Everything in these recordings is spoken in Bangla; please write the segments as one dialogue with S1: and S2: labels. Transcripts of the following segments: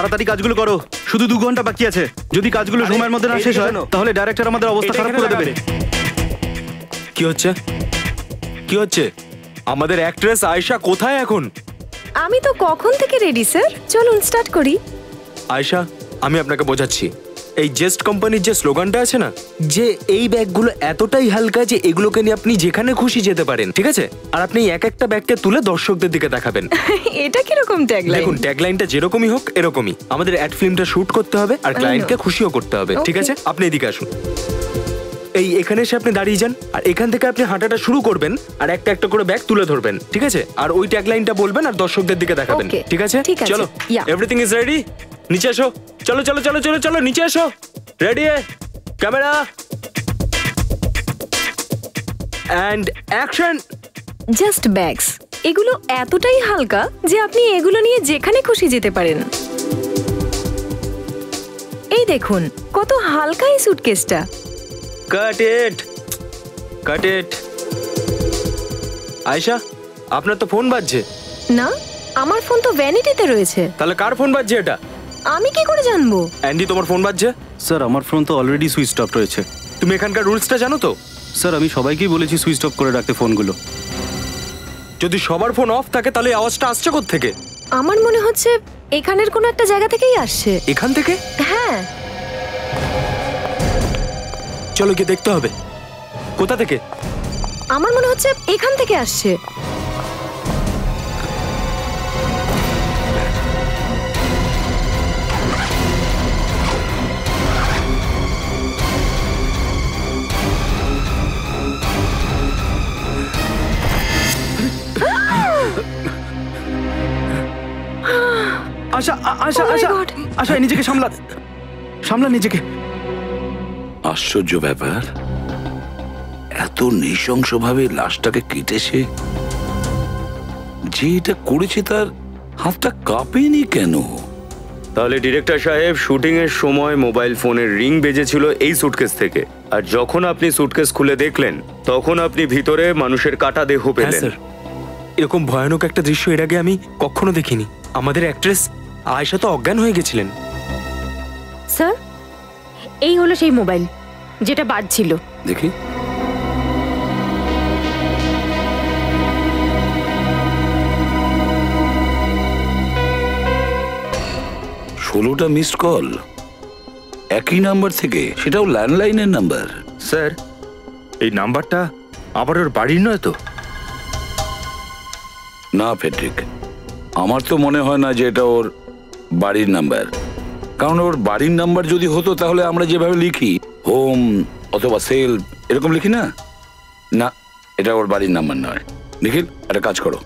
S1: তাড়াতাড়ি কাজগুলো করো, শুধু 2 ঘন্টা বাকি আছে। যদি কাজগুলো সময়ের মধ্যে না শেষ হয় তাহলে ডাইরেক্টর আমাদের অবস্থা খারাপ করে দেবে।
S2: কি হচ্ছে? কি হচ্ছে? আমাদের অ্যাক্ট্রেস আয়েশা কোথায় এখন?
S3: আমি তো কখন থেকে রেডি স্যার, চলুন স্টার্ট করি।
S2: আয়েশা, আমি আপনাকে বোঝাচ্ছি। এই জেস্ট কোম্পানির যে স্লোগানটা আছে না, যে এই ব্যাগগুলো এতটাই হালকা যে এগুলোকে নিয়ে আপনি যেখানে খুশি যেতে পারেন, ঠিক আছে? আর আপনি এক একটা ব্যাগকে তুলে দর্শকদের দিকে দেখাবেন।
S3: এটা কিরকম ট্যাগলাইন?
S2: দেখুন, ট্যাগলাইনটা যেরকমই হোক এরকমই। আমাদের অ্যাড ফিল্মটা শুট করতে হবে আর ক্লায়েন্টকে খুশিও করতে হবে, ঠিক আছে? আপনি এদিকে আসুন। এই এখানে এসে আপনি দাঁড়িয়ে যান, আর এখান থেকে আপনি হাঁটাটা শুরু করবেন আর একটা একটা করে ব্যাগ তুলে ধরবেন, ঠিক আছে? আর ওই ট্যাগলাইনটা বলবেন আর দর্শকদের দিকে দেখাবেন, ঠিক আছে? চলো, এভরিথিং ইজ রেডি। নিচে এসো, চলো চলো চলো চলো চলো নিচে এসো। Ready, camera and action.
S3: Just bags, এগুলো এতটাই হালকা যে আপনি এগুলো নিয়ে যেখানে খুশি যেতে পারেন। এই দেখুন কত হালকা এই সুটকেসটা।
S2: কাট ইট, কাট ইট। আয়েশা, আপনার তো ফোন বাজছে।
S3: না, আমার ফোন তো ভ্যানিটিতে রয়েছে।
S2: তাহলে কার ফোন বাজছে এটা?
S3: আমি কি করে জানবো?
S2: অ্যান্ডি, তোমার ফোন বাজছে?
S1: স্যার, আমার ফোন তো অলরেডি সুইচ অফ রয়েছে।
S2: তুমি এখানকার রুলসটা জানো তো?
S1: স্যার, আমি সবাইকেই বলেছি সুইচ অফ করে রাখতে ফোনগুলো।
S2: যদি সবার ফোন অফ থাকে তাহলে আওয়াজটা আসছে কোথা থেকে?
S3: আমার মনে হচ্ছে এখানের কোনো একটা জায়গা থেকেই আসছে।
S2: এখান থেকে?
S3: হ্যাঁ।
S2: চলো গিয়ে দেখতে হবে। কোথা থেকে?
S3: আমার মনে হচ্ছে এখান থেকে আসছে।
S1: আশা, আশা, আশা, আশা, নিজেকে সামলা, সামলা নিজেকে।
S4: আশ্চর্য ব্যাপার, এত নৃশংসভাবে লাশটাকে কেটেছে। যে এটা করেছে তার হাতটা কাঁপেনি কেন?
S5: তাহলে ডিরেক্টর সাহেব, শুটিং এর সময় মোবাইল ফোনের রিং বেজেছিল এই সুটকেস থেকে, আর যখন আপনি সুটকেস খুলে দেখলেন তখন আপনি ভিতরে মানুষের কাটা দেহ পেলেন।
S2: এরকম ভয়ানক একটা দৃশ্য এর আগে আমি কখনো দেখিনি। আমাদের অ্যাক্ট্রেস আয়েশা তো অজ্ঞান হয়ে গেছিলেন।
S6: স্যার, এই হলো সেই মোবাইল যেটা বাজছিল।
S4: দেখি। ষোলোটা মিসড কল একই নাম্বার থেকে, সেটাও ল্যান্ডলাইনের নাম্বার।
S5: স্যার, এই নাম্বারটা আবার ওর বাড়ির নয় তো?
S4: না ফেডরিক, আমার তো মনে হয় না যে এটা ওর বাড়ির নাম্বার। কারণ ওর বাড়ির নাম্বার যদি হতো তাহলে আমরা যেভাবে লিখি হোম অথবা সেল এরকম লিখি না। না, এটা ওর বাড়ির নাম্বার নয়। নিখিল, একটা কাজ করো,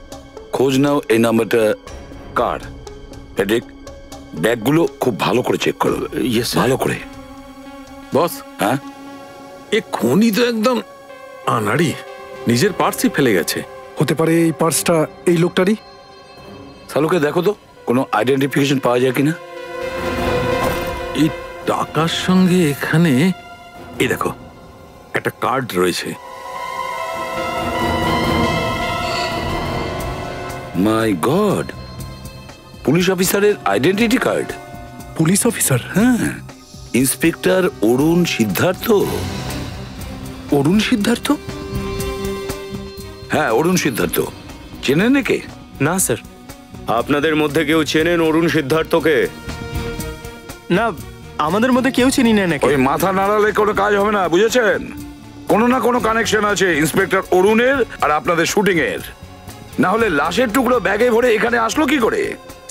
S4: খোঁজ নাও এই নাম্বারটা কার। ফেডরিক, ব্যাগগুলো খুব ভালো করে চেক করো। ভালো করে।
S7: বস,
S4: হ্যাঁ,
S7: এ খুনি তো একদম আনাড়ি, নিজের পার্সই ফেলে গেছে।
S8: হতে পারে এই পার্সটা এই লোকটারই।
S4: সালুকে দেখো তো কোনো আইডেন্টিফিকেশন পাওয়া যায় কিনা।
S7: এই টাকার সঙ্গে এখানে এই দেখো একটা কার্ড রয়েছে।
S4: মাই গড, পুলিশ অফিসারের আইডেন্টিটি কার্ড।
S8: Police officer?
S4: হ্যাঁ, ইন্সপেক্টর অরুণ সিদ্ধার্থ।
S2: অরুণ সিদ্ধার্থ?
S4: হ্যাঁ, অরুণ সিদ্ধার্থ। চেনেন নাকি?
S2: না স্যার।
S5: আপনাদের মধ্যে কেউ চেনেন অরুণ সিদ্ধার্থকে?
S1: না, আমাদের মধ্যে কেউ চিনি না নাকি।
S4: ওই মাথা নাড়ালে কোনো কাজ হবে না, বুঝেছেন? কোনো না কোনো কানেকশন আছে ইন্সপেক্টর অরুণের আর আপনাদের শুটিং এর। না হলে লাশের টুকরো ব্যাগে ভরে এখানে আসলো কি করে?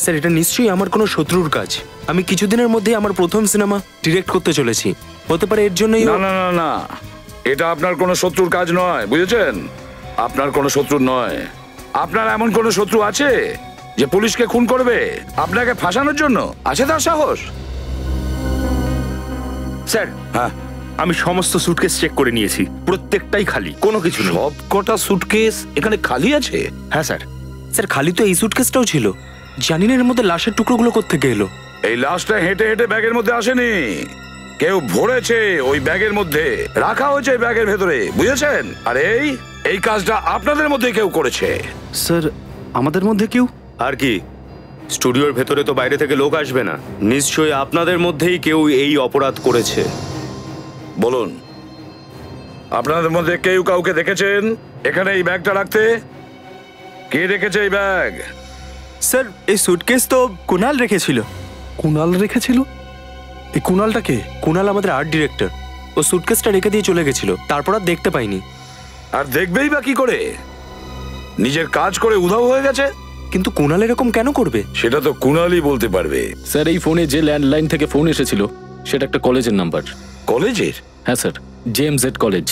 S2: স্যার, এটা নিশ্চয়ই আমার কোনো শত্রুর কাজ। আমি কিছুদিনের মধ্যে আমার প্রথম সিনেমা ডিরেক্ট করতে চলেছি। হতে পারে এর জন্যই।
S4: না না না না, এটা আপনার কোনো শত্রুর কাজ নয়, বুঝেছেন? আপনার কোনো শত্রু নয়। আপনার এমন কোনো শত্রু আছে যে পুলিশকে খুন করবে আপনাকে ফাঁসানোর জন্য? আছে তার সাহস?
S5: স্যার,
S4: হ্যাঁ,
S5: আমি সমস্ত সুটকেস চেক করে নিয়েছি, প্রত্যেকটাই খালি, কোনো কিছু নেই।
S4: সব কটা সুটকেস এখানে খালি আছে?
S5: হ্যাঁ স্যার।
S2: স্যার, খালি তো এই সুটকেসটাও ছিল। জানি না এর মধ্যে লাশের টুকরোগুলো কোত্থেকে এলো।
S4: এই লাশটা হেঁটে হেঁটে ব্যাগের মধ্যে আসেনি, কেউ ভরেছে ওই ব্যাগের মধ্যে, রাখা হয়েছে ব্যাগের ভেতরে, বুঝেছেন? আর এই কাজটা আপনাদের মধ্যে কেউ করেছে।
S1: স্যার, আমাদের মধ্যে কেউ?
S5: আর কি? স্টুডিওর ভেতরে তো বাইরে থেকে লোক আসবে না, নিশ্চয়ই আপনাদের মধ্যেই কেউ এই অপরাধ করেছে।
S4: বলুন, আপনাদের মধ্যে কেউ কাউকে দেখেছেন এখানে এই ব্যাগটা রাখতে? কে রেখেছে এই ব্যাগ?
S1: স্যার, এই সুটকেস তো কুনাল রেখেছিল।
S8: কুনাল রেখেছিল? এই কুনালটা কে?
S2: কুনাল আমাদের আর্ট ডিরেক্টর। ও সুটকেসটা রেখে দিয়ে চলে গেছিল, তারপর আর দেখতে পাইনি।
S4: আর দেখবেই বা কি করে? নিজের কাজ করে উধাও হয়ে গেছে।
S2: কিন্তু কুনাল এরকম কেন করবে?
S4: সেটা তো কুনালই বলতে পারবে।
S9: স্যার, এই ফোনে যে ল্যান্ডলাইন থেকে ফোন এসেছিল সেটা একটা কলেজের নাম্বার।
S4: কলেজের?
S9: হ্যাঁ sir, JMZ college.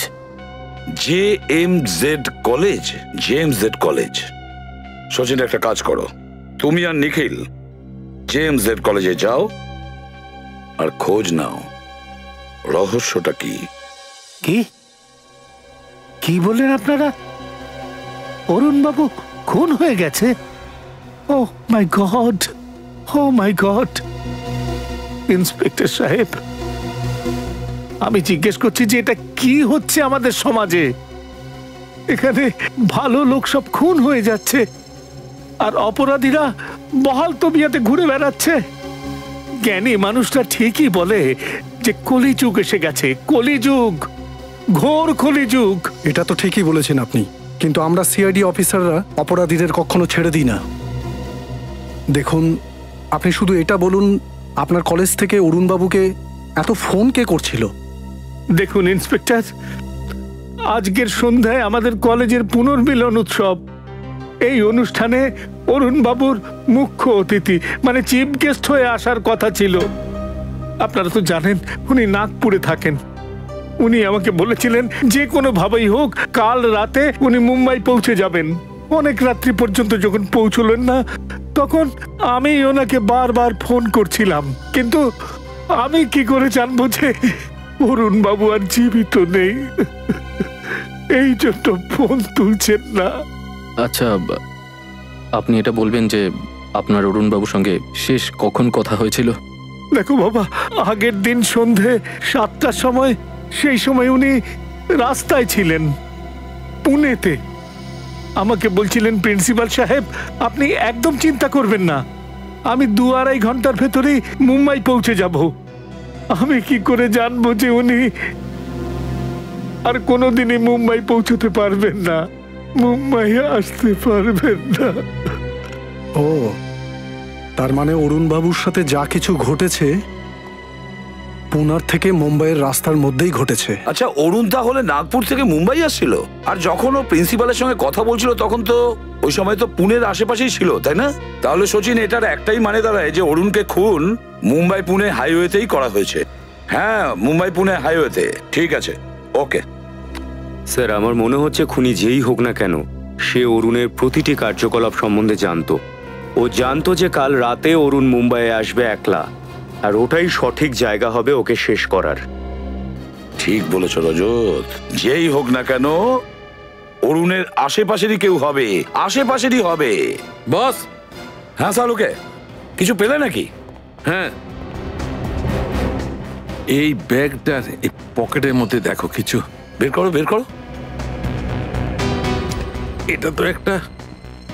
S4: JMZ college? JMZ college. Sachin, একটা কাজ করো, তুমি আর নিখিল JMZ কলেজে যাও আর খোঁজ নাও রহস্যটা কি।
S10: কি কি বললেন আপনারা? অরুণ বাবু খুন হয়ে গেছে? ও মাই গড, ও মাই গড। ইন্সপেক্টর সাহেব, আমি জিজ্ঞেস করছি যে এটা কি হচ্ছে আমাদের সমাজে? এখানে ভালো লোক সব খুন হয়ে যাচ্ছে আর অপরাধীরা বহাল তবিয়াতে ঘুরে বেড়াচ্ছে। জ্ঞানী মানুষটা ঠিকই বলে যে কলিযুগ এসে গেছে, কলিযুগ, ঘোর কলিযুগ।
S8: এটা তো ঠিকই বলেছেন আপনি, কিন্তু আমরা সিআইডি অফিসাররা অপরাধীদের কখনো ছেড়ে দিই না। দেখুন, আপনি শুধু এটা বলুন, আপনার কলেজ থেকে অরুণবাবুকে এত ফোন কে করছিল?
S10: দেখুন ইন্সপেক্টর, আজকের সন্ধ্যায় আমাদের কলেজের পুনর্মিলন উৎসব। এই অনুষ্ঠানে অরুণ বাবুর মুখ্য অতিথি মানে চিফ গেস্ট হয়ে আসার কথা ছিল। আপনারা তো জানেন উনি নাগপুরে থাকেন। উনি আমাকে বলেছিলেন যে কোনো ভাবেই হোক কাল রাতে উনি মুম্বাই পৌঁছে যাবেন। অনেক রাত্রি পর্যন্ত যখন পৌঁছলেন না, তখন আমি ওনাকে বারবার ফোন করছিলাম, কিন্তু আমি কি করে জানবো যে অরুণ বাবু আর জীবিত নেই? এই জন্য ফোন তুলছেন না।
S9: আচ্ছা, আপনি এটা বলবেন যে আপনার অরুণবাবুর সঙ্গে শেষ কখন কথা হয়েছিল?
S10: দেখো বাবা, আগের দিন সন্ধে 7টার সময়, সেই সময় উনি রাস্তায় ছিলেন পুনেতে। আমাকে বলছিলেন, প্রিন্সিপাল সাহেব আপনি একদম চিন্তা করবেন না, আমি 2-2.5 ঘন্টার ভেতরেই মুম্বাই পৌঁছে যাব। আমি কি করে জানবো যে উনি আর কোনোদিনই মুম্বাই পৌঁছতে পারবেন না, মুম্বাই আসতে পারবেন না।
S8: ও, তার মানে অরুণবাবুর সাথে যা কিছু ঘটেছে পুনার থেকে মুম্বাইয়ের রাস্তার মধ্যেই ঘটেছে।
S4: আচ্ছা, অরুণ তাহলে নাগপুর থেকে মুম্বাই আসছিল, আর যখন ও প্রিন্সিপালের সঙ্গে কথা বলছিল তখন তো ওই সময় তো পুনের আশেপাশেই ছিল, তাই না? তাহলে সচিন, এটার একটাই মানে দাঁড়ায় যে অরুণকে খুন মুম্বাই পুনে হাইওয়েতেই করা হয়েছে। হ্যাঁ, মুম্বাই পুনে হাইওয়েতে। ঠিক আছে, ওকে।
S5: স্যার, আমার মনে হচ্ছে খুনি যেই হোক না কেন, সে অরুণের প্রতিটি কার্যকলাপ সম্বন্ধে জানতো। ও জানতো যে কাল রাতে অরুণ মুম্বাইয়ে আসবে একলা, আর ওটাই সঠিক জায়গা হবে ওকে শেষ করার।
S4: ঠিক বলেছ রজত, যেই হোক না কেন অরুণের আশেপাশেরই কেউ হবে, আশেপাশেরই হবে।
S7: বস।
S4: হ্যাঁ সালুকে, কিছু পেলে নাকি?
S7: হ্যাঁ, এই ব্যাগটার এই পকেটের মধ্যে দেখো কিছু।
S4: বের করো, বের করো।
S7: এটা তো একটা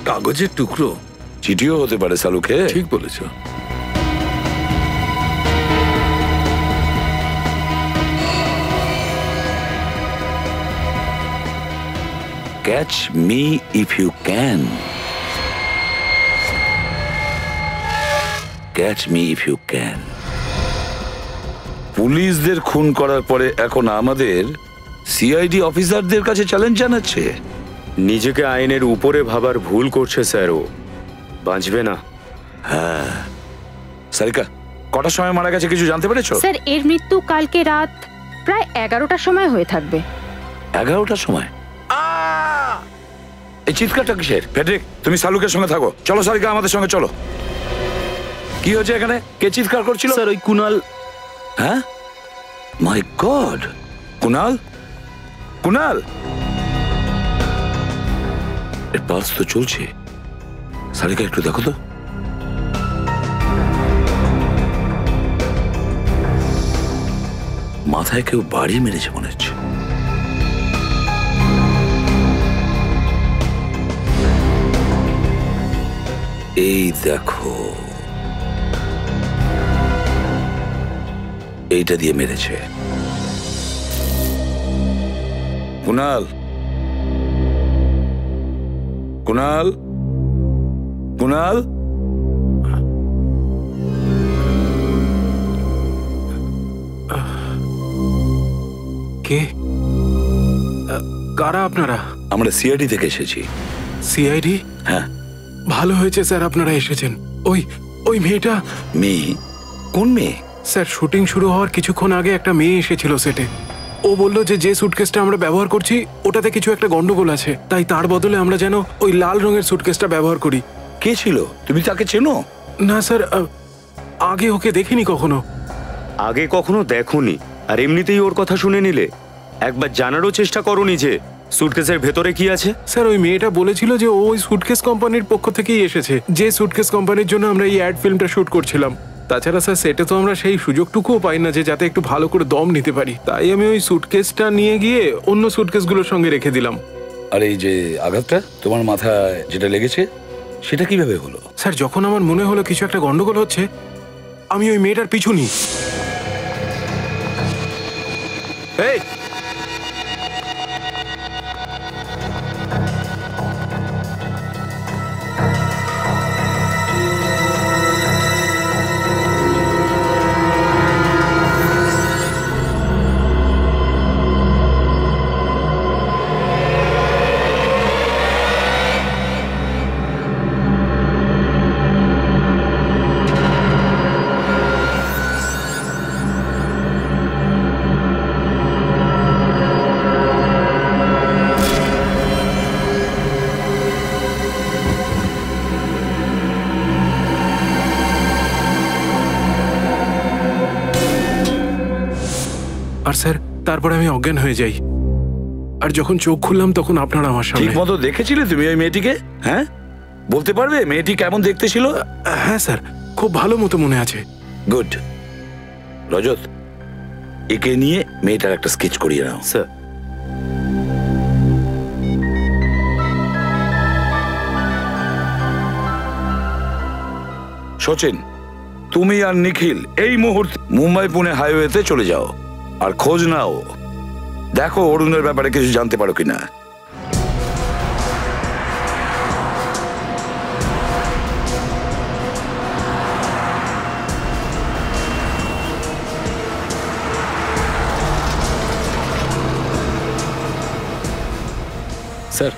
S7: কাগজের টুকরো।
S4: চিঠিও হতে পারে সালুকে।
S7: ঠিক বলেছো।
S4: Catch me if you can. Catch me if you can. পুলিশদের খুন করার পরে এখন আমাদের সিআইডি অফিসারদের কাছে চ্যালেঞ্জ জানাচ্ছে।
S5: নিজেকে আইনের উপরে ভাবার ভুল করছে স্যার, ও বাঁচবে না।
S4: হ্যাঁ, সারিকা কটার সময় মারা গেছে কিছু জানতে পেরেছো?
S6: স্যার, এর মৃত্যু কালকে রাত প্রায় 11টার সময় হয়ে থাকবে।
S4: 11টার সময়? এই চিৎকারটা কিসের? ফেডরিক, তুমি সালুকের সঙ্গে থাকো। চলো সারিকা, আমাদের সঙ্গে চলো। কি হয়েছে এখানে? কে চিৎকার করছিল?
S1: স্যার, ওই কুনাল।
S4: হ্যাঁ, মাই গড, কুনাল? কুনাল? এর পালস তো চলছে। সারিকা একটু দেখো তো। মাথায় কেউ বাড়ি মেরেছে মনে হচ্ছে। এই দেখো, এইটা দিয়ে মেরেছে। কুনাল, কুনাল, কুনাল,
S11: কে? কারা আপনারা?
S4: আমরা সিআইডি থেকে এসেছি।
S11: সিআইডি?
S4: হ্যাঁ।
S11: ভালো হয়েছে স্যার আপনারা এসেছেন। ওই ওই মেয়েটা।
S4: মেয়ে? কোন মেয়ে?
S11: স্যার শুটিং শুরু হওয়ার কিছুক্ষণ আগে একটা মেয়ে এসেছিল সেটে। ও বললো যে সুটকেসটা আমরা ব্যবহার করছি ওটাতে কিছু একটা গন্ডগোল আছে, তাই তার বদলে আমরা যেন ওই লাল রঙের সুটকেসটা ব্যবহার করি।
S4: কে ছিল? তুমি তাকে চেনো?
S11: না স্যার, আগে ওকে দেখিনি কখনো।
S5: আগে কখনো দেখোনি আর এমনিতেই ওর কথা শুনে নিলে? একবার জানারও চেষ্টা করোনি যে সুটকেসের ভেতরে কি আছে?
S11: স্যার ওই মেয়েটা বলেছিল যে ওই সুটকেস কোম্পানির পক্ষ থেকেই এসেছে, যে সুটকেস কোম্পানির জন্য আমরা এই অ্যাড ফিল্মটা শুট করছিলাম। তাছাড়া স্যার সেটা তো আমরা সেই সুযোগটুকুও পাই না যে যাতে একটু ভালো করে দম নিতে পারি, তাই আমি ওই সুটকেসটা নিয়ে গিয়ে অন্য সুটকেসগুলোর সঙ্গে রেখে দিলাম।
S4: আর এই যে আঘাতটা তোমার মাথায় যেটা লেগেছে সেটা কিভাবে হলো?
S11: স্যার যখন আমার মনে হলো কিছু একটা গন্ডগোল হচ্ছে, আমি ওই মেয়েটার পিছু নিই। এই আর স্যার তারপরে আমি অজ্ঞান হয়ে যাই, আর যখন চোখ খুললাম তখন আপনারা আমার সামনে।
S4: ঠিক মতো দেখেছিলে তুমি ওই মেয়েটিকে? হ্যাঁ, বলতে পারবে মেয়েটি কেমন দেখতে ছিল?
S11: হ্যাঁ স্যার, খুব ভালো মতো মনে আছে।
S4: গুড। রজত, একে নিয়ে মেয়েটার একটা স্কেচ করিয়ে নাও।
S5: স্যার।
S4: সচিন, তুমি আর নিখিল এই মুহূর্তে মুম্বাই পুনে হাইওয়েতে চলে যাও আর খোঁজ নাও, দেখো অরুণের ব্যাপারে কিছু জানতে পারো কিনা।
S9: স্যার,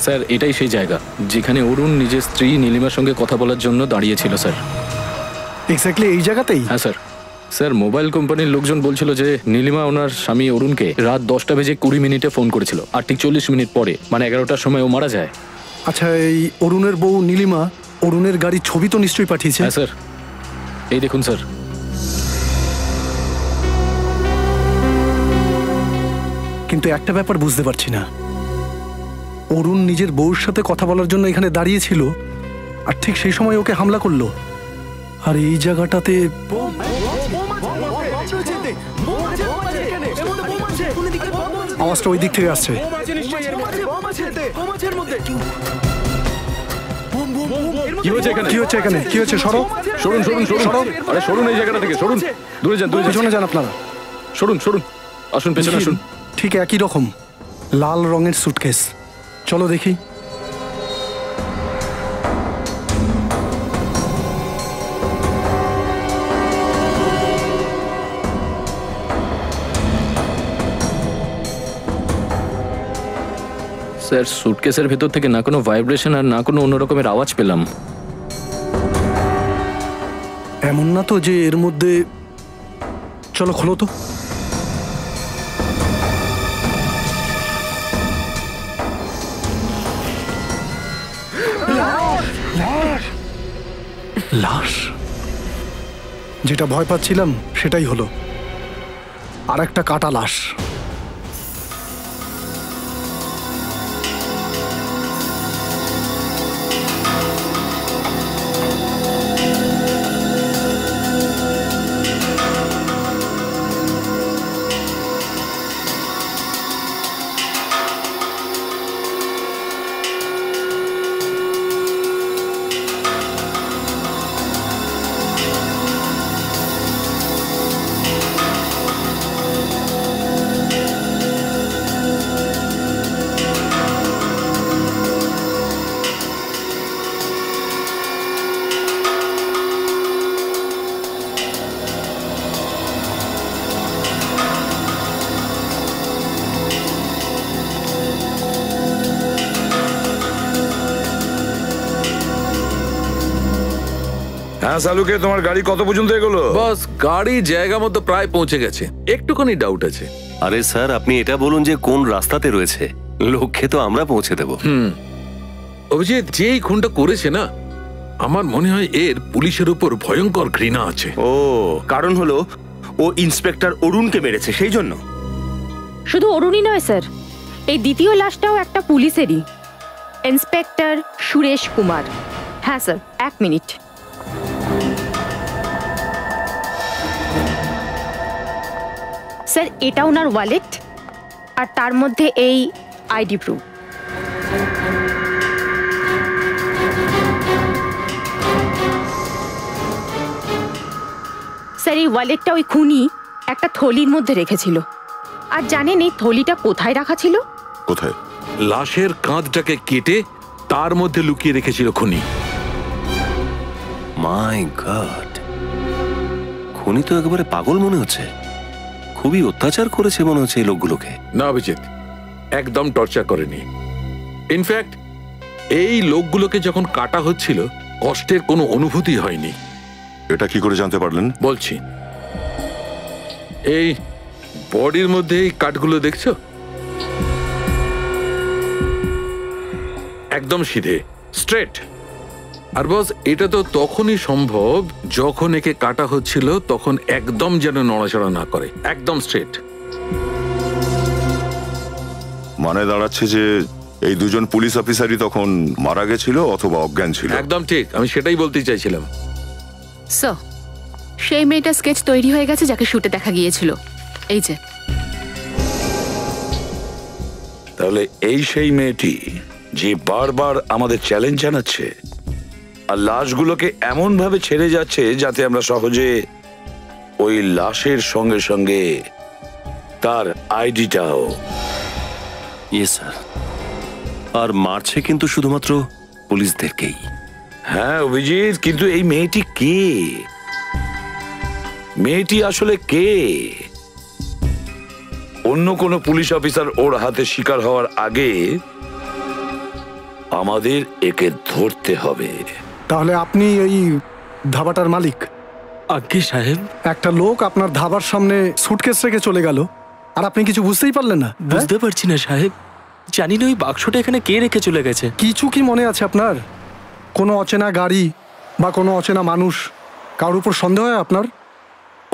S9: স্যার এটাই সেই জায়গা যেখানে অরুণ নিজের স্ত্রী নীলিমার সঙ্গে কথা বলার জন্য দাঁড়িয়েছিল স্যার।
S8: এক্স্যাক্টলি এই জায়গাতেই?
S9: হ্যাঁ স্যার। স্যার মোবাইল কোম্পানির লোকজন বলছিল যে নীলিমা ওনার স্বামী অরুণকে রাত 10:20 ফোন করেছিল, আর ঠিক 40 মিনিট পরে মানে 11টার সময় ও মারা যায়।
S8: আচ্ছা, এই অরুণের বউ নীলিমা অরুণের গাড়ির ছবি তো নিশ্চয়ই পাঠিয়েছে?
S9: হ্যাঁ স্যার, এই দেখুন স্যার।
S8: কিন্তু একটা ব্যাপার বুঝতে পারছি না, অরুণ নিজের বউর সাথে কথা বলার জন্য এখানে দাঁড়িয়েছিল আর ঠিক সেই সময় ওকে হামলা করলো, আর এই জায়গাটাতে আওয়াজটা ওই দিক থেকে আসছে।
S9: কি হচ্ছে এখানে?
S8: কি হচ্ছে এখানে? কি হচ্ছে? সরো,
S9: সরুন সরুন সরুন। আরে সরুন এই জায়গাটা থেকে, সরুন, দূরে যান, দূরে
S8: পেছনে যান আপনারা।
S9: সরুন সরুন, আসুন পেছনে আসুন।
S8: ঠিক একই রকম লাল রঙের সুটকেস, চলো দেখি।
S9: স্যার সুটকেসের ভেতর থেকে না কোনো ভাইব্রেশন আর না কোনো অন্য রকমের আওয়াজ পেলাম।
S8: এমন না তো যে এর মধ্যে, চলো খোলো তো। লাশ। যেটা ভয় পাচ্ছিলাম সেটাই হলো, আর একটা কাটা লাশ।
S4: হ্যাঁ সালুকে, তোমার গাড়ি কত পর্যন্ত এগোলো?
S7: বস, গাড়ি জায়গা মতো প্রায় পৌঁছে গেছে, একটুখানি ডাউট আছে।
S12: আরে স্যার, আপনি এটা বলুন যে কোন রাস্তাতে রয়েছে, লক্ষ্যে তো আমরা পৌঁছে দেব।
S7: অভিজিৎ যেই খুনটা করেছে না, আমার মনে হয় এর পুলিশের উপর ভয়ঙ্কর ঘৃণা আছে।
S1: ও, কারণ হলো ও ইন্সপেক্টর অরুণকে মেরেছে, সেই জন্য।
S6: শুধু অরুণই নয় স্যার, এই দ্বিতীয় লাশটাও একটা পুলিশেরই, ইন্সপেক্টর সুরেশ কুমার। হ্যাঁ স্যার, 1 মিনিট। স্যার, এটা ওনার ওয়ালেট, আর তার মধ্যে এই আইডি প্রুফ। স্যার, এই ওয়ালেটটা ওই খুনি একটা থলির মধ্যে রেখেছিল। আর জানেন এই থলিটা কোথায় রাখা ছিল?
S7: কোথায়? লাশের কাঁধটাকে কেটে তার মধ্যে লুকিয়ে রেখেছিল খুনি।
S12: মাই গড, খুনি তো একেবারে পাগল মনে হচ্ছে। খুবই অত্যাচার করেছে মনে হচ্ছে এই লোকগুলোকে।
S7: না অভিজিৎ, একদম টর্চার করেনি। ইনফ্যাক্ট এই লোকগুলোকে যখন কাটা হচ্ছিল কষ্টের কোনো অনুভূতি হয়নি।
S13: এটা কি করে জানতে পারলেন?
S7: বলছি, এই বডির মধ্যে এই কাটগুলো দেখছো, একদম সিধে, স্ট্রেট। আর বস, এটা তো তখনই সম্ভব যখন একে কাটা হচ্ছিল তখন একদম যেন নড়াচড়া না করে, একদম স্ট্রেট।
S13: মানে দাঁড়াচ্ছে যে এই দুজন পুলিশ অফিসারই তখন মারা গেছিল অথবা অজ্ঞান ছিল।
S7: একদম ঠিক, আমি সেটাই বলতে চাইছিলাম।
S14: স্যার, সেই মেয়েটার স্কেচ তৈরি হয়ে গেছে যাকে শুটে দেখা গিয়েছিল, এই যে।
S4: তাহলে এই সেই মেয়েটি যে বারবার আমাদের চ্যালেঞ্জ জানাচ্ছে আর লাশগুলোকে এমন ভাবে ছেড়ে যাচ্ছে যাতে আমরা সহজে ওই লাশের সঙ্গে সঙ্গে তার আইডিটাও।
S12: Yes sir. আর মারছে কিন্তু শুধুমাত্র পুলিশদেরকেই।
S4: হ্যাঁ অভিজিৎ, কিন্তু এই মেয়েটি কে? মেয়েটি আসলে কে? অন্য কোনো পুলিশ অফিসার ওর হাতে শিকার হওয়ার আগে আমাদের একে ধরতে হবে।
S8: তাহলে আপনি এই ধাবাটার মালিক?
S1: আজ্ঞে সাহেব।
S8: একটা লোক আপনার ধাবার সামনে সুটকেস রেখে চলে গেল আর আপনি কিছু বুঝতেই পারলেন না?
S1: বুঝতে পারছি না সাহেব, জানি না ওই বাক্সটা এখানে কে রেখে চলে গেছে।
S8: কিছু কি মনে আছে আপনার? কোনো অচেনা গাড়ি বা কোনো অচেনা মানুষ, কারোর উপর সন্দেহ হয় আপনার?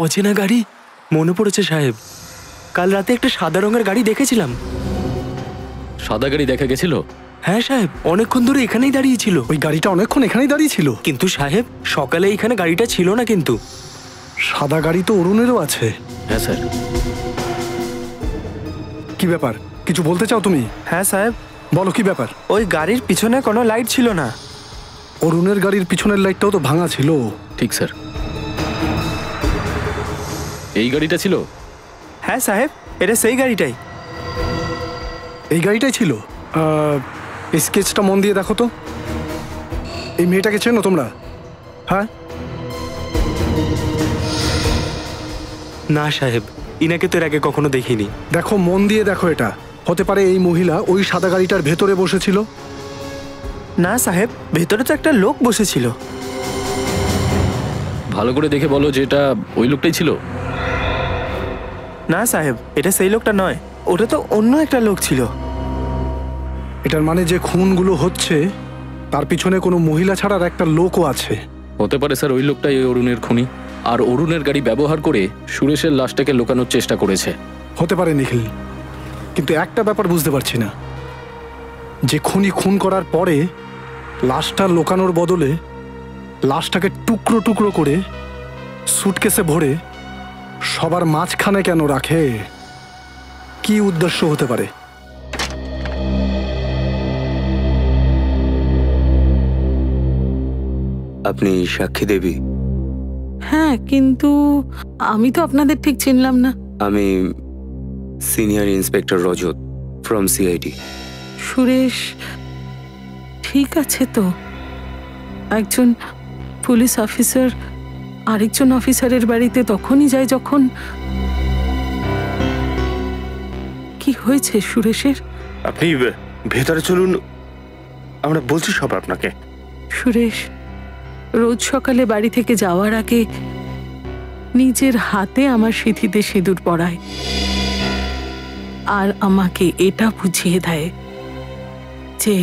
S1: অচেনা গাড়ি? মনে পড়েছে সাহেব, কাল রাতে একটা সাদা রঙের গাড়ি দেখেছিলাম।
S9: সাদা গাড়ি দেখা গেছিল?
S1: হ্যাঁ সাহেব, অনেকক্ষণ ধরে এখানেই দাঁড়িয়ে ছিল।
S8: ওই গাড়িটা অনেকক্ষণ এখানেই দাঁড়িয়ে ছিল?
S1: কিন্তু সাহেব, সকালে এখানে গাড়িটা ছিল না। কিন্তু
S8: সাদা গাড়ি তো অরুণেরও আছে।
S9: হ্যাঁ স্যার।
S8: কি ব্যাপার, কিছু বলতে চাও তুমি?
S1: হ্যাঁ সাহেব।
S8: বলো কি ব্যাপার?
S1: ওই গাড়ির পিছনে কোনো লাইট ছিল না।
S8: অরুণের গাড়ির পিছনের লাইটটাও তো ভাঙা ছিল। ঠিক
S9: স্যার। এই গাড়িটা ছিল?
S1: হ্যাঁ সাহেব, এটা সেই গাড়িটাই।
S8: এই গাড়িটাই ছিল? এই স্কেচটা মন দিয়ে দেখো তো। এই মেয়েটাকে চেনো তোমরা? হ্যাঁ?
S1: না সাহেব, ইনাকে তো এর আগে কখনো দেখিনি।
S8: দেখো, মন দিয়ে দেখো, এটা হতে পারে এই মহিলা ওই সাদা গাড়িটার ভেতরে বসেছিল।
S1: না সাহেব, ভেতরে তো একটা লোক বসেছিল।
S9: ভালো করে দেখে বলো যে এটা ওই লোকটাই ছিল।
S1: না সাহেব, এটা সেই লোকটা নয়, ওটা তো অন্য একটা লোক ছিল।
S8: এটার মানে যে খুনগুলো হচ্ছে তার পিছনে কোনো মহিলা ছাড়ার একটা লোকও আছে।
S9: হতে পারে স্যার ওই লোকটাই ওই অরুণের খুনি, আর অরুণের গাড়ি ব্যবহার করে সুরেশের লাশটাকে লুকানোর চেষ্টা করেছে।
S8: হতে পারে নিখিল, কিন্তু একটা ব্যাপার বুঝতে পারছি না, যে খুনি খুন করার পরে লাশটা লুকানোর বদলে লাশটাকে টুকরো টুকরো করে সুটকেসে ভরে সবার মাঝখানে কেন রাখে? কি উদ্দেশ্য হতে পারে?
S5: আপনি সাক্ষী দেবী?
S15: হ্যাঁ, কিন্তু আমি তো আপনাদের ঠিক চিনলাম না।
S5: আমি senior inspector Rajat from CID.
S15: Suresh ঠিক আছে তো? একজন পুলিশ অফিসার আরেকজন অফিসারের বাড়িতে তখনই যায় যখন... কি হয়েছে সুরেশের?
S1: আপনি ভেতরে চলুন, আমরা বলছি সব আপনাকে।
S15: সুরেশ, রোজ সকালে বাড়ি থেকে যাওয়ার আগে নিজের হাতে আমার সিঁথিতে সিঁদুর পরায় আর আমাকে এটা বুঝিয়ে দেয় যে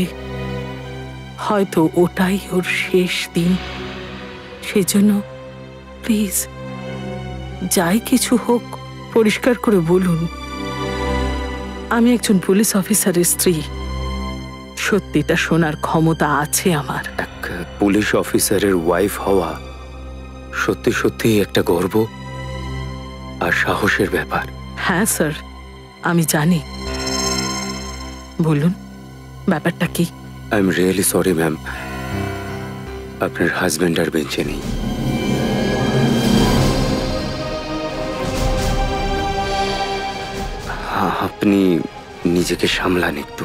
S15: হয়তো ওটাই ওর শেষ দিন। সেজন্য প্লিজ যাই কিছু হোক পরিষ্কার করে বলুন, আমি একজন পুলিশ অফিসারের স্ত্রী, সত্যিটা শোনার ক্ষমতা আছে আমার।
S5: এক পুলিশ অফিসারের ওয়াইফ হওয়া সত্যি সত্যি একটা গর্ব আর সাহসের ব্যাপার।
S15: হ্যাঁ স্যার, আমি জানি। বলুন ব্যাপারটা কি?
S5: I am really sorry ma'am, আপনার হাজবেন্ড আর বেঁচে নেই। আপনি নিজেকে সামলান একটু।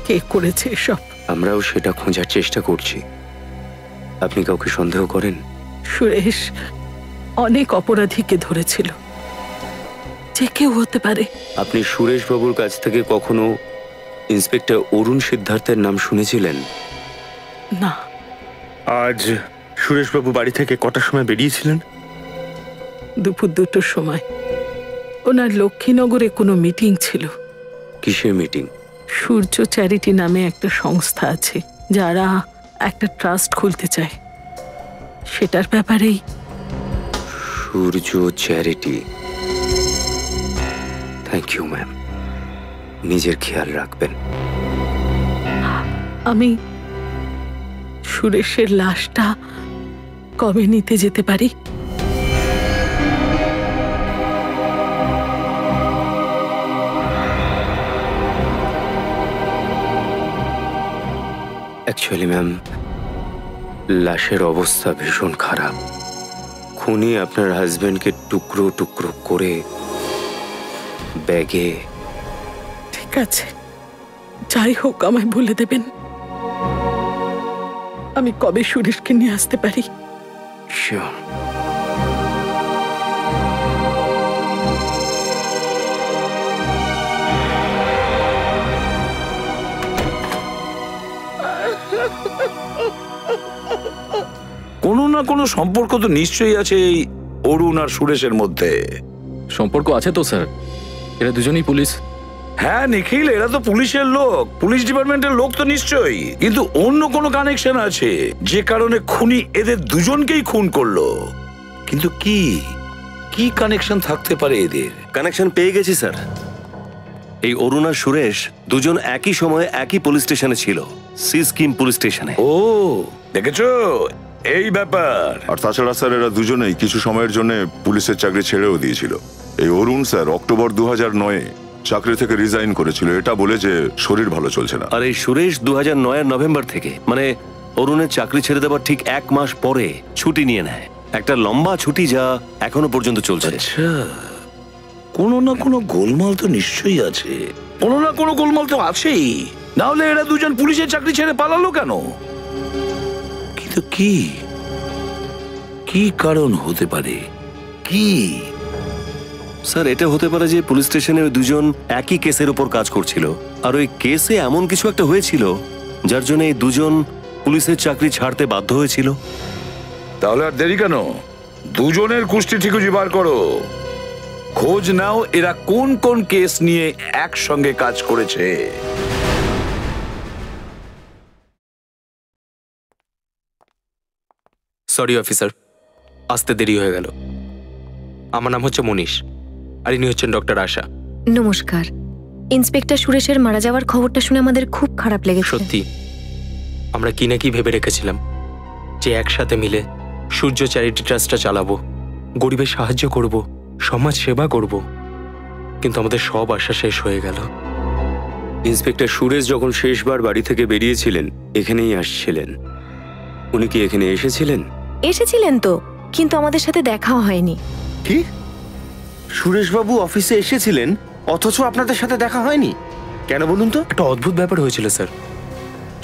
S15: কে করেছে এসব?
S5: আমরাও সেটা খোঁজার চেষ্টা করছি। আপনি কাউকে সন্দেহ করেন?
S15: সুরেশ অনেক অপরাধীকে ধরেছিল, যে কেউ হতে পারে।
S5: আপনি সুরেশ বাবুর কাছ থেকে কখনো ইন্সপেক্টর অরুণ সিদ্ধার্থের নাম শুনেছিলেন?
S15: না।
S1: আজ সুরেশবাবু বাড়ি থেকে কটার সময় বেরিয়েছিলেন?
S15: দুপুর 2টোর সময়। ওনার লক্ষ্মীনগরে কোনো মিটিং ছিল।
S5: কিসের মিটিং?
S15: সূর্য চ্যারিটি নামে একটা সংস্থা আছে, যারা একটা ট্রাস্ট খুলতে চায়, সেটার ব্যাপারেই।
S5: সূর্য চ্যারিটি। থ্যাংক ইউ ম্যাম, নিজের খেয়াল রাখবেন।
S15: আমি সুরেশের লাশটা কবে নিতে যেতে পারি?
S5: অ্যাকচুয়ালি ম্যাম, লাশের অবস্থা ভীষণ খারাপ। খুনি আপনার হাজবেন্ডকে টুকরো টুকরো করে ব্যাগে।
S15: ঠিক আছে, যাই হোক আমায় বলে দেবেন আমি কবে সুরেশকে নিয়ে আসতে পারি।
S5: শিওর।
S4: কোনো না কোনো সম্পর্ক তো নিশ্চয়ই আছে এই অরুণ আর সুরেশের মধ্যে।
S9: সম্পর্ক আছে তো স্যার, এরা দুজনেই পুলিশ।
S4: হ্যাঁ নিখিল, এরা তো পুলিশের লোক, পুলিশ ডিপার্টমেন্টের লোক তো নিশ্চয়ই, কিন্তু অন্য কোনো কানেকশন আছে যে কারণে খুনি এদের দুজনকেই খুন করলো। কিন্তু কি কি কানেকশন থাকতে পারে এদের?
S12: কানেকশন পেয়ে গেছি স্যার। এই অরুণ আর সুরেশ দুজন একই সময়ে একই পুলিশ স্টেশনে ছিল, সি স্কিম পুলিশ স্টেশনে।
S4: ও দেখেছো, এই ব্যাপার।
S13: আর তাছাড়া স্যার এরা দুজনেই কিছু সময়ের জন্য পুলিশের চাকরি ছেড়েও দিয়েছিল। এই অরুণ স্যার অক্টোবর 2009-এ চাকরি থেকে রিজাইন করেছিল, এটা বলে যে শরীর ভালো চলছে না।
S12: আর এই সুরেশ 2009-এর নভেম্বর থেকে, মানে অরুণের চাকরি ছেড়ে দেওয়ার ঠিক 1 মাস পরে ছুটি নিয়ে নেয়। একটা লম্বা ছুটি যা এখনো পর্যন্ত চলছে।
S4: আচ্ছা, কোনো না কোনো গোলমাল তো নিশ্চয়ই আছে, কোনো না কোনো গোলমাল তো আছেই, না হলে এরা দুজন পুলিশের চাকরি ছেড়ে পালালো কেন? কিন্তু কি কি কারণ হতে পারে? কি
S12: স্যার, এটা হতে পারে যে পুলিশ স্টেশনে ওই দুজন একই কেসের উপর কাজ করছিল, আর ওই কেসে এমন কিছু একটা হয়েছিল যার জন্য এই দুজন পুলিশের চাকরি ছাড়তে বাধ্য হয়েছিল।
S4: তাহলে আর দেরি কেন? দুজনের কুষ্টি ঠিকুজি বার করো, খোঁজ নাও এরা কোন কোন কেস নিয়ে একসঙ্গে কাজ করেছে।
S2: সরি অফিসার, আসতে দেরি হয়ে গেল। আমার নাম হচ্ছে মনীষ, আর ইনি হচ্ছেন ডক্টর আশা।
S3: নমস্কার। ইন্সপেক্টর সুরেশের মারা যাওয়ার খবরটা শুনে আমাদের খুব খারাপ লেগেছে।
S2: সত্যি আমরা কি না কি ভেবে রেখেছিলাম যে একসাথে মিলে সূর্য চ্যারিটি ট্রাস্টটা চালাবো, গরিবের সাহায্য করব, সমাজ সেবা করব, কিন্তু আমাদের সব আশা শেষ হয়ে গেল।
S5: ইন্সপেক্টর সুরেশ যখন শেষবার বাড়ি থেকে বেরিয়েছিলেন এখানেই আসছিলেন। উনি কি এখানে এসেছিলেন?
S3: এসেছিলেন তো, কিন্তু আমাদের সাথে দেখাও হয়নি।
S12: কি? সুরেশবাবু অফিসে এসেছিলেন অথচ আপনাদের সাথে দেখা হয়নি কেন বলুন তো?
S2: একটা অদ্ভুত ব্যাপার হয়েছিল স্যার।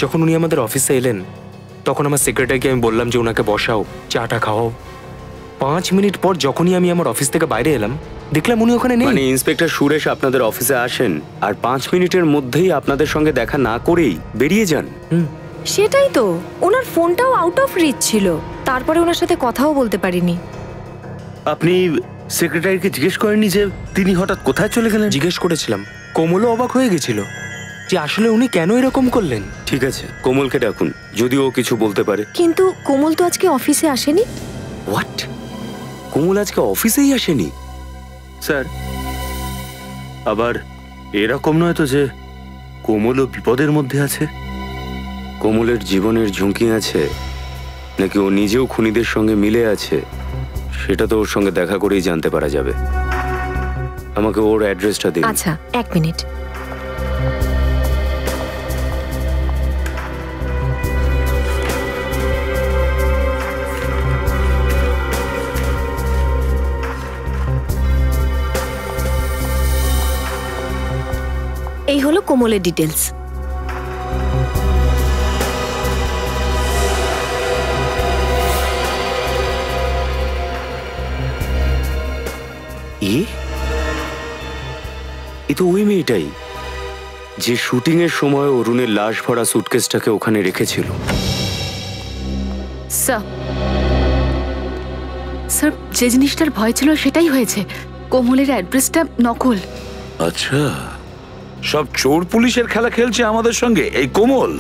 S2: যখন উনি আমাদের অফিসে এলেন তখন আমার সেক্রেটারিকে আমি বললাম যে ওনাকে বসাও, চাটা খাওয়াও। 5 মিনিট পর যখনই আমি আমার অফিস থেকে বাইরে এলাম দেখলাম উনি ওখানে নেই।
S5: মানে ইন্সপেক্টর সুরেশ আপনাদের অফিসে আসেন আর 5 মিনিটের মধ্যেই আপনাদের সঙ্গে দেখা না করেই বেরিয়ে যান।
S3: সেটাই তো, ওনার ফোনটাও আউট অফ রিচ ছিল, তারপরে ওনার সাথে কথাও বলতে পারিনি।
S12: আপনি সেক্রেটারিকে জিজ্ঞেস করেননি যে তিনি হঠাৎ কোথায় চলে গেলেন?
S2: জিজ্ঞেস করেছিলাম, কোমলও অবাক হয়ে গেছিল যে আসলে উনি কেন এরকম করলেন।
S5: ঠিক আছে, কোমলকে ডাকুন, যদি ও কিছু বলতে পারে।
S3: কিন্তু কোমল তো আজকে অফিসে আসেনি।
S5: হোয়াট? কোমল আজকে অফিসেই আসেনি?
S12: স্যার, আবার এরকম নয় তো যে কোমলও বিপদের মধ্যে আছে?
S5: কোমলের জীবনের ঝুঁকি আছে নাকি ও নিজেও খুনিদের সঙ্গে মিলে আছে, সেটা তো ওর সঙ্গে দেখা করেই জানতে পারা যাবে। আমাকে ওর অ্যাড্রেসটা দিন।
S3: আচ্ছা, 1 মিনিট। এই হলো কোমলের ডিটেলস।
S5: এ তো ওই মেয়েটাই যে শুটিং এর সময় অরুণের লাশ ভরা সুটকেসটাকে ওখানে রেখেছিল।
S14: স্যার, যে জিনিসটার ভয় ছিল সেটাই হয়েছে। কোমলের অ্যাড্রেসটা নকল।
S4: আচ্ছা, সব চোর পুলিশের খেলা খেলছে আমাদের সঙ্গে এই কোমল।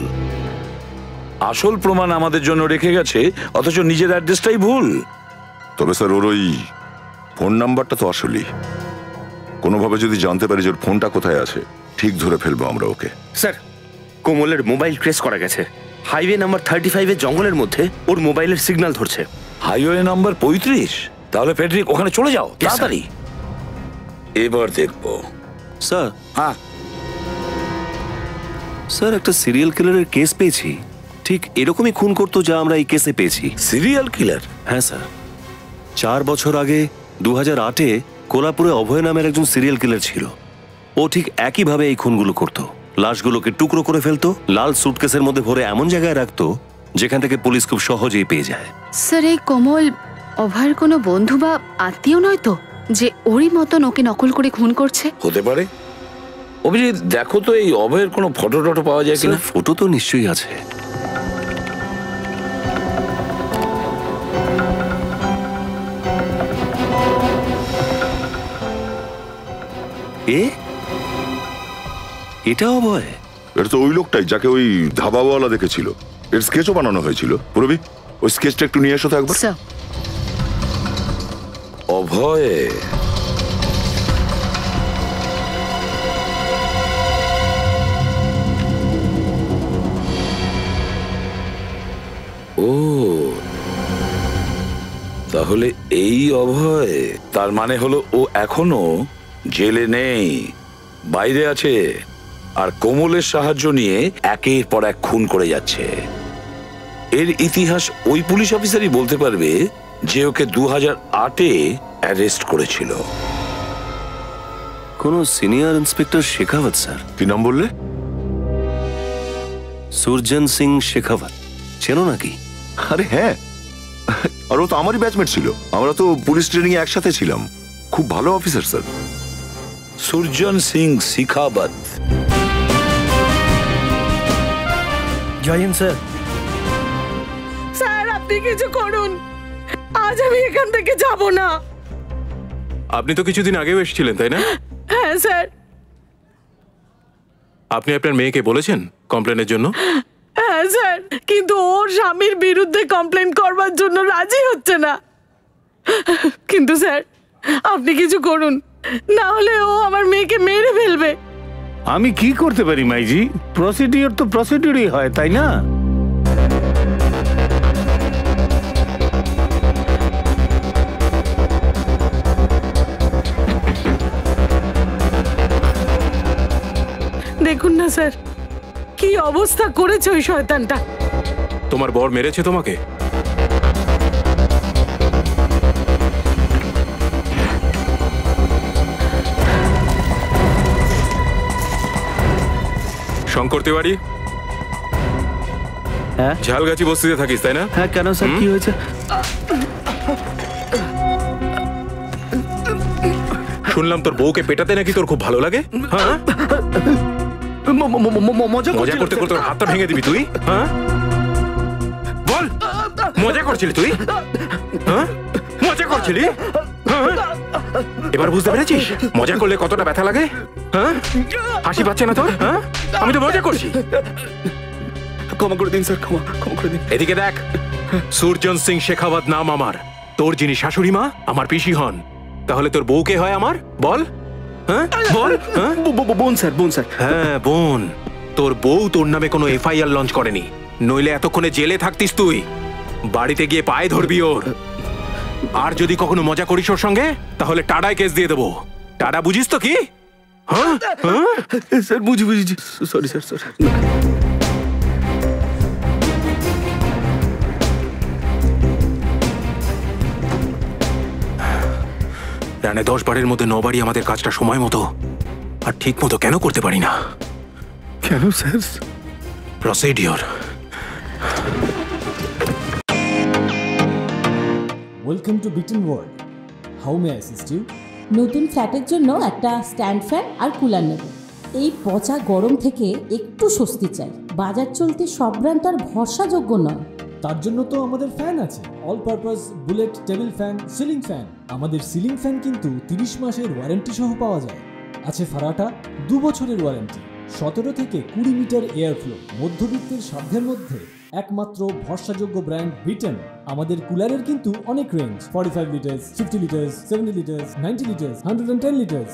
S4: আসল প্রমাণ আমাদের জন্য রেখে গেছে, অথচ নিজের অ্যাড্রেসটাই ভুল।
S13: তবে স্যার ওর ওই ফোন নাম্বারটা তো আসলেই কোনোভাবে যদি জানতে পারি যে ওর ফোনটা কোথায় আছে, ঠিক ধরে ফেলবো আমরা ওকে।
S2: স্যার, কোমলের মোবাইল ট্রেস করা গেছে। হাইওয়ে নাম্বার 35 এর জঙ্গলের মধ্যে ওর মোবাইলের সিগন্যাল ধরছে।
S4: Highway number 35? তাহলে ফেডরিক ওখানে চলে যাও তাড়াতাড়ি। এবার দেখবো।
S12: স্যার,
S4: হ্যাঁ
S12: স্যার, একটা সিরিয়াল কিলারের কেস পেয়েছি। ঠিক এরকমই খুন করতো যা আমরা এই কেসে পেয়েছি।
S4: Serial killer?
S12: হ্যাঁ স্যার, 4 বছর আগে 2008-এ কোলাপুরে অভয় নামের একজন সিরিয়াল কিলার ছিল। ও ঠিক একইভাবে এই খুনগুলো করত। লাশগুলোকে টুকরো করে ফেলতো, লাল সুটকেসের মধ্যে ভরে এমন জায়গায় রাখতো যেখান থেকে পুলিশ খুব সহজেই পেয়ে যায়।
S14: স্যার, এই কোমল অভয়ের কোনো বন্ধু বা আত্মীয় নয় তো, যে ওরই মতন ওকে নকল করে খুন করছে?
S4: হতে পারে। অভিজিৎ, দেখো তো এই অভয়ের কোনো ফটো টটো পাওয়া যায় কিনা।
S12: ফটো তো নিশ্চয়ই আছে। এটা অভয়?
S13: এটা তো ওই লোকটাই যাকে ওই ধাবাওয়ালা দেখেছিল। এর স্কেচও বানানো হয়েছিল। পুরবি, ওই স্কেচটা একটু নিয়ে এসো তো একবার।
S4: অভয়, ও তাহলে এই অভয়। তার মানে হলো ও এখনো জেলে নেই, বাইরে আছে, আর কোমলের সাহায্য নিয়ে একের পর এক খুন করে যাচ্ছে। এর ইতিহাস ওই পুলিশ অফিসারই বলতে পারবে যে ওকে 2008-এ অ্যারেস্ট করেছিল।
S12: কোন সিনিয়র ইন্সপেক্টর শেখাওয়াত স্যার।
S13: কি নাম বললে?
S12: সুরজন সিং শেখাওয়াত, চেনো নাকি?
S13: আরে হ্যাঁ, আর ও তো আমারই ব্যাচমেট ছিল। আমরা তো পুলিশ ট্রেনিং এ একসাথে ছিলাম। খুব ভালো অফিসার স্যার।
S4: সুরজন সিং শেখাওয়াত।
S1: জয় হিন্দ স্যার।
S15: স্যার, আপনি কিছু করুন, আজ আমি এখান থেকে যাব না।
S11: আপনি তো কিছুদিন আগেও এসেছিলেন, তাই না?
S15: হ্যাঁ স্যার।
S11: আপনি আপনার মেয়েকে বলেছেন কমপ্লেনের জন্য?
S15: হ্যাঁ স্যার, কিন্তু ওর স্বামীর বিরুদ্ধে কমপ্লেন করবার জন্য রাজি হচ্ছে না। কিন্তু স্যার, আপনি কিছু করুন, না হলে ও আমার মেয়েকে মেরে ফেলবে।
S10: আমি কি করতে পারি মাইজি? প্রসিডিওর তো প্রসিডিওরই হয়, তাই না?
S15: দেখুন না স্যার, কি অবস্থা করেছে ওই শয়তানটা।
S11: তোমার বর মেরেছে তোমাকে? শঙ্কর তিওয়ারি,
S1: হ্যাঁ
S11: ঝালগাছি বস্তিতে থাকিস, তাই না?
S1: হ্যাঁ, কেন স্যার, কি হয়েছে?
S11: শুনলাম তোর বউকে পেটাতে নাকি তোর খুব ভালো লাগে। হ্যাঁ,
S1: মজা
S11: করতে করতে তোর হাতটা ভেঙে দিবি তুই। হ্যাঁ বল, মজা করছিলি তুই? হ্যাঁ মজা করছিলি? হ্যাঁ এবার বুঝতে পেরেছিস মজা করলে কতটা ব্যথা লাগে? হ্যাঁ হাসি পাচ্ছে না তোর? হ্যাঁ আমি তো মজা করছি।
S1: ক্ষমা করে দিন স্যার, ক্ষমা করে দিন।
S11: এদিকে দেখ, সুরজন সিং শেখাওয়াত নাম আমার। তোর যিনি শাশুড়ি মা আমার পিসি হন, তাহলে তোর বউ কে হয় আমার? বল। হ্যাঁ বল।
S1: বোন স্যার, বোন স্যার।
S11: হ্যাঁ বোন। তোর বউ তোর নামে কোনো এফআইআর লঞ্চ করেনি, নইলে এতক্ষণে জেলে থাকতিস তুই। বাড়িতে গিয়ে পায়ে ধরবি ওর। আর যদি কখনো মজা করিস ওর সঙ্গে তাহলে টাডায় কেস দিয়ে দেবো। টাডা বুঝিস তো কি? হ্যাঁ
S1: স্যার বুঝি। Sorry sir, sorry.
S11: রানে 10 বারের মধ্যে 9 বারই আমাদের কাজটা সময় মতো আর ঠিক মতো কেন করতে পারি না?
S10: কেন sir?
S11: Procedure.
S16: Welcome to bitten world. How may I assist you? নতুন ফ্ল্যাটের জন্য একটা স্ট্যান্ড ফ্যান আর কুলার নেব। এই পচা গরম থেকে একটু স্বস্তি চাই। বাজার চলতে সব ব্র্যান্ড আর ভরসাযোগ্য নয়। তার জন্য তো আমাদের ফ্যান আছে, all purpose bullet table fan, ceiling fan. আমাদের সিলিং ফ্যান কিন্তু 30 মাসের ওয়ারেন্টি সহ পাওয়া যায়। আছে ফারাটা 2 বছরের ওয়ারেন্টি, 17 থেকে 20 মিটার এয়ার ফ্লো। মধ্যবিত্তের সাধ্যের মধ্যে একমাত্র ভরসাযোগ্য ব্র্যান্ড বিটেন। আমাদের কুলারের কিন্তু অনেক range, 45 litres, 50 litres, 70 litres, 90 litres, 110 litres.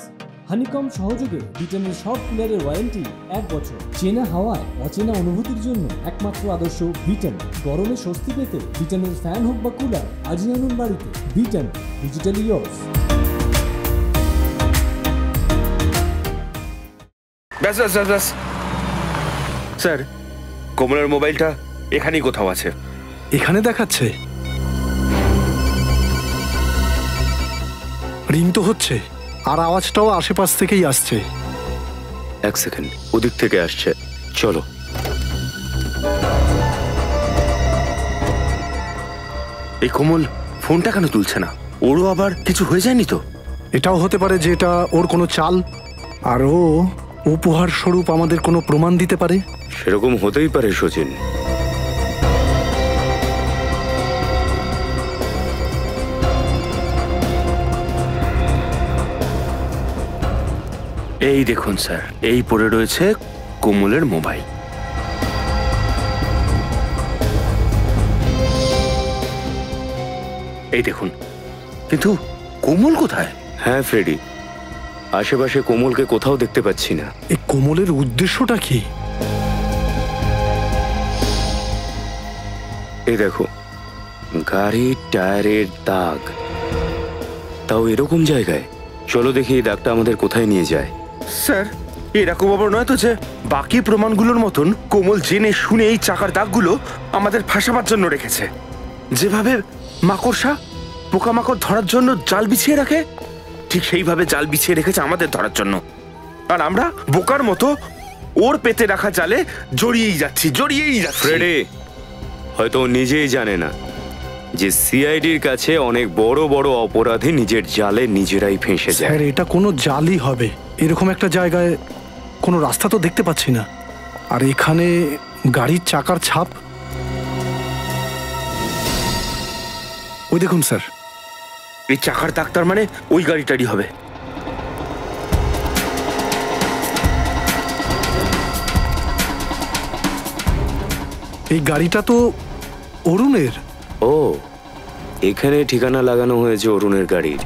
S16: Honeycomb সহযোগে বিটেনের সব কুলারের ওয়ারেন্টি 1 বছর। চেনা হাওয়ায় অচেনা অনুভূতির জন্য একমাত্র আদর্শ বিটেন। গরমে স্বস্তি পেতে বিটেনের ফ্যান হোক বা কুলার, আজই আনুন বাড়িতে। Beaten, digitally yours.
S2: ব্যাস ব্যাস ব্যাস ব্যাস। স্যার, কোমলের মোবাইলটা এখানেই কোথাও আছে।
S8: এখানে দেখাচ্ছে রিং তো হচ্ছে, আর আওয়াজটাও আশেপাশ থেকেই আসছে।
S5: 1 সেকেন্ড, ওদিক থেকে আসছে। চলো।
S2: এই কোমল ফোনটা কেন তুলছে না? ওরও আবার কিছু হয়ে যায়নি তো?
S8: এটাও হতে পারে যে এটা ওর কোনো চাল, আর ও উপহার স্বরূপ আমাদের কোনো প্রমাণ দিতে পারে।
S5: সেরকম হতেই পারে সচিন।
S2: এই দেখুন স্যার, এই পড়ে রয়েছে কোমলের মোবাইল। এই দেখুন, কিন্তু কোমল কোথায়?
S5: হ্যাঁ ফ্রেডি, আশেপাশে কোমলকে কোথাও দেখতে পাচ্ছি না।
S8: এই কোমলের উদ্দেশ্যটা কি?
S5: এই দেখো, গাড়ির টায়ারের দাগ, তাও এরকম জায়গায়। চলো দেখি এই দাগটা আমাদের কোথায় নিয়ে যায়।
S2: স্যার, এরকম আবার নয় তো যে বাকি প্রমাণগুলোর মতন কোমল জেনে শুনে এই চাকার দাগগুলো আমাদের ফাঁসাবার জন্য রেখেছে। যেভাবে মাকড়সা পোকামাকড় ধরার জন্য জাল বিছিয়ে রাখে, ঠিক সেইভাবে জাল বিছিয়ে রেখেছে আমাদের ধরার জন্য। আর আমরা বোকার মতো ওর পেতে রাখা জালে জড়িয়েই যাচ্ছি।
S5: ফ্রেডি হয়তো নিজেই জানে না যে সিআইডির কাছে অনেক বড় বড় অপরাধী নিজের জালে নিজেরাই ফেঁসে যায়।
S8: স্যার, এটা কোনো জালই হবে। এরকম একটা জায়গায় কোনো রাস্তা তো দেখতে পাচ্ছি না, আর এখানে গাড়ির চাকার ছাপ। ওই দেখুন স্যার,
S2: এই চাকার দাগ, তার মানে ওই গাড়িটারই হবে।
S8: এই গাড়িটা তো অরুণের।
S5: ও, এখানে ঠিকানা লাগানো হয়েছে অরুণের গাড়ির।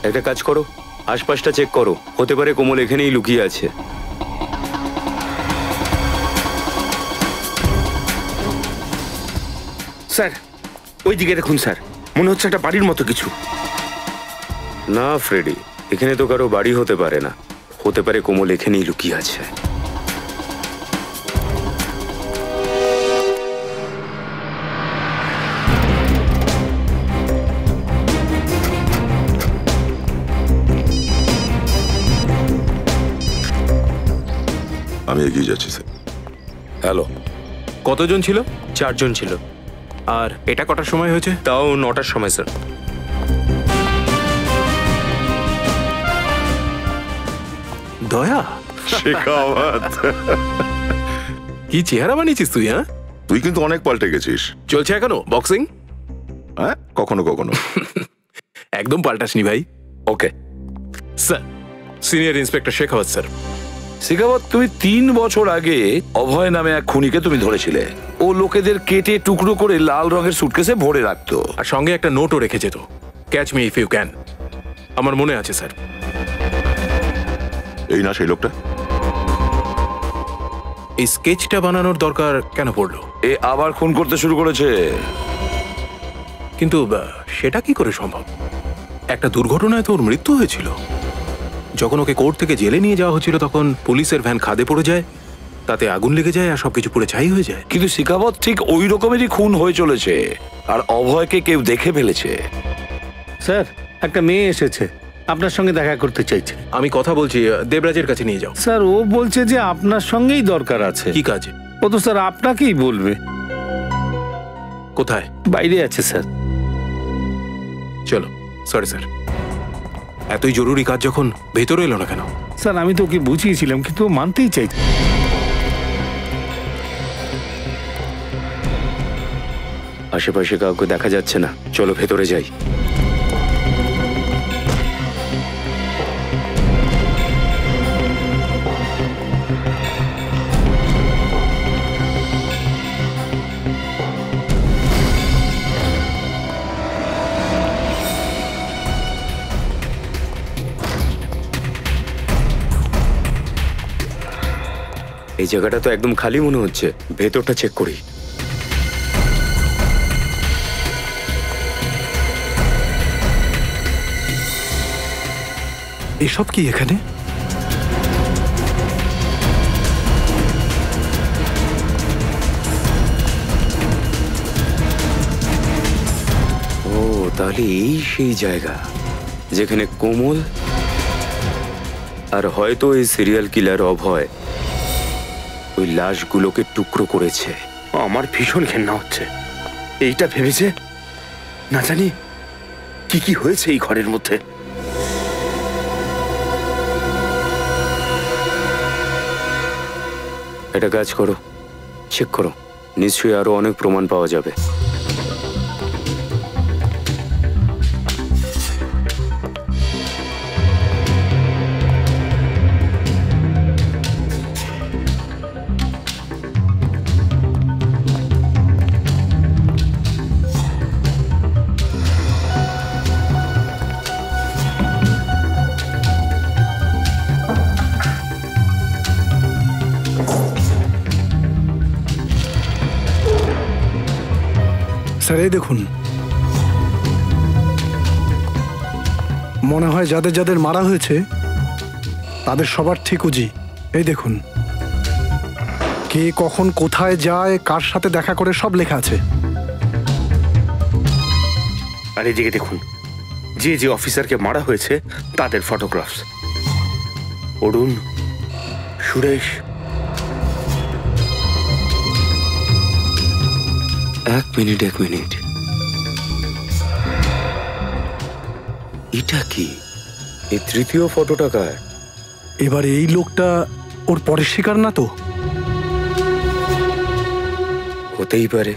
S5: একটা কাজ করো, আশপাশটা চেক করো, হতে পারে কোমল এখানেই লুকিয়ে আছে।
S2: স্যার, ওই দিকে দেখুন স্যার, মনে হচ্ছে একটা বাড়ির মতো কিছু।
S5: না ফ্রেডি, এখানে তো কারো বাড়ি হতে পারে না, হতে পারে কোমল এখানেই লুকিয়ে আছে।
S13: আমি এগিয়ে যাচ্ছি স্যার।
S4: হ্যালো,
S11: কতজন ছিল?
S2: 4 জন ছিল।
S11: আর এটা কটার সময় হয়েছে?
S2: তাও 9টার সময় স্যার।
S11: দয়া,
S13: শেখাওয়াত,
S11: কি চেহারা বানিয়েছিস তুই? হ্যাঁ,
S13: তুই কিন্তু অনেক পাল্টে গেছিস।
S11: চলছে এখনো বক্সিং?
S13: হ্যাঁ, কখনো কখনো।
S11: একদম পাল্টাসনি ভাই।
S2: Okay
S11: sir, senior inspector Shekhawat sir.
S4: Shekhawat, তুমি 3 বছর আগে অভয় নামে এক খুনিকে তুমি ধরেছিলে। ও লোকেদের কেটে টুকরো করে লাল রঙের সুটকেসে ভরে রাখতো,
S11: আর সঙ্গে একটা নোটও রেখে যেত, catch me if you can. আমার মনে আছে স্যার।
S13: এই না সেই লোকটা?
S11: এই স্কেচটা বানানোর দরকার কেন পড়লো?
S4: এ আবার খুন করতে শুরু করেছে।
S11: কিন্তু সেটা কি করে সম্ভব? একটা দুর্ঘটনায় তো ওর মৃত্যু হয়েছিল। যখন ওকে কোর্ট থেকে জেলে নিয়ে যাওয়া হচ্ছিল তখন পুলিশের ভ্যান খাদে পড়ে যায়, তাতে আগুন লেগে যায় আর সবকিছু পুড়ে ছাই হয়ে যায়।
S4: কিন্তু শেখাওয়াত, ঠিক ওই রকমেরই খুন হয়ে চলেছে, আর অভয়কে কেউ দেখে ফেলেছে।
S10: স্যার, একটা মেয়ে এসেছে, আপনার সঙ্গে দেখা করতে চাইছে।
S11: আমি কথা বলছি, দেবরাজের কাছে নিয়ে যাও।
S10: স্যার, ও বলছে যে আপনার সঙ্গেই দরকার আছে।
S11: কি কাজ?
S10: ও তো স্যার আপনাকেই বলবে।
S11: কোথায়?
S10: বাইরে আছে স্যার।
S11: চলো। সরি স্যার, এতই জরুরি কাজ যখন ভেতরে এলো না কেন?
S10: স্যার, আমি তো ওকে বুঝিয়েছিলাম কিন্তু ও মানতেই চাইছে।
S5: আশেপাশে কাউকে দেখা যাচ্ছে না, চলো ভেতরে যাই। এই জায়গাটা তো একদম খালি মনে হচ্ছে, ভেতরটা চেক করি।
S8: এসব কি এখানে?
S5: ও, তাহলে এই সেই জায়গা যেখানে কোমল আর হয়তো এই সিরিয়াল কিলার অভয় ওই লাশগুলোকে টুকরো করেছে।
S1: আমার ভীষণ ঘেন্না হচ্ছে এইটা ভেবেছে, না জানি কি কি হয়েছে এই ঘরের মধ্যে।
S5: এটা কাজ করো, চেক করো, নিশ্চয়ই আরো অনেক প্রমাণ পাওয়া যাবে।
S8: স্যার, এই দেখুন, মনে হয় যাদের যাদের মারা হয়েছে তাদের সবার ঠিকুজি। এই দেখুন, কে কখন কোথায় যায়, কার সাথে দেখা করে সব লেখা আছে।
S1: আর এদিকে দেখুন, যে যে অফিসারকে মারা হয়েছে তাদের ফটোগ্রাফস। অরুণ, সুরেশ।
S5: এক মিনিট, এটা কি? এই তৃতীয় ফটোটা কার?
S8: এবার এই লোকটা ওর পরের শিকার না তো?
S5: হতেই পারে।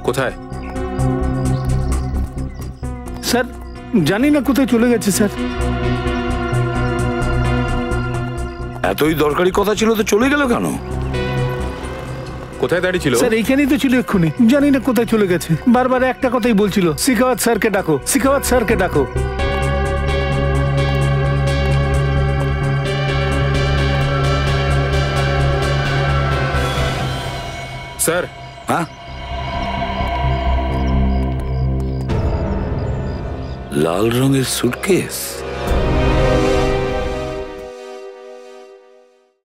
S11: কোথায়?
S10: স্যার, জানি না কোথায় চলে গেছে স্যার।
S4: এতই দরকারি কথা ছিল তো চলে গেল কেন?
S11: কোথায় দাঁড়িয়ে ছিল?
S10: স্যার, এইখানেই তো ছিল এক্ষুনি, জানি না কোথায় চলে গেছে। বারবার একটা কথাই বলছিল, শেখাওয়াত স্যারকে ডাকো, শেখাওয়াত স্যারকে ডাকো।
S11: স্যার।
S4: হ্যাঁ, লাল রঙের সুটকেস।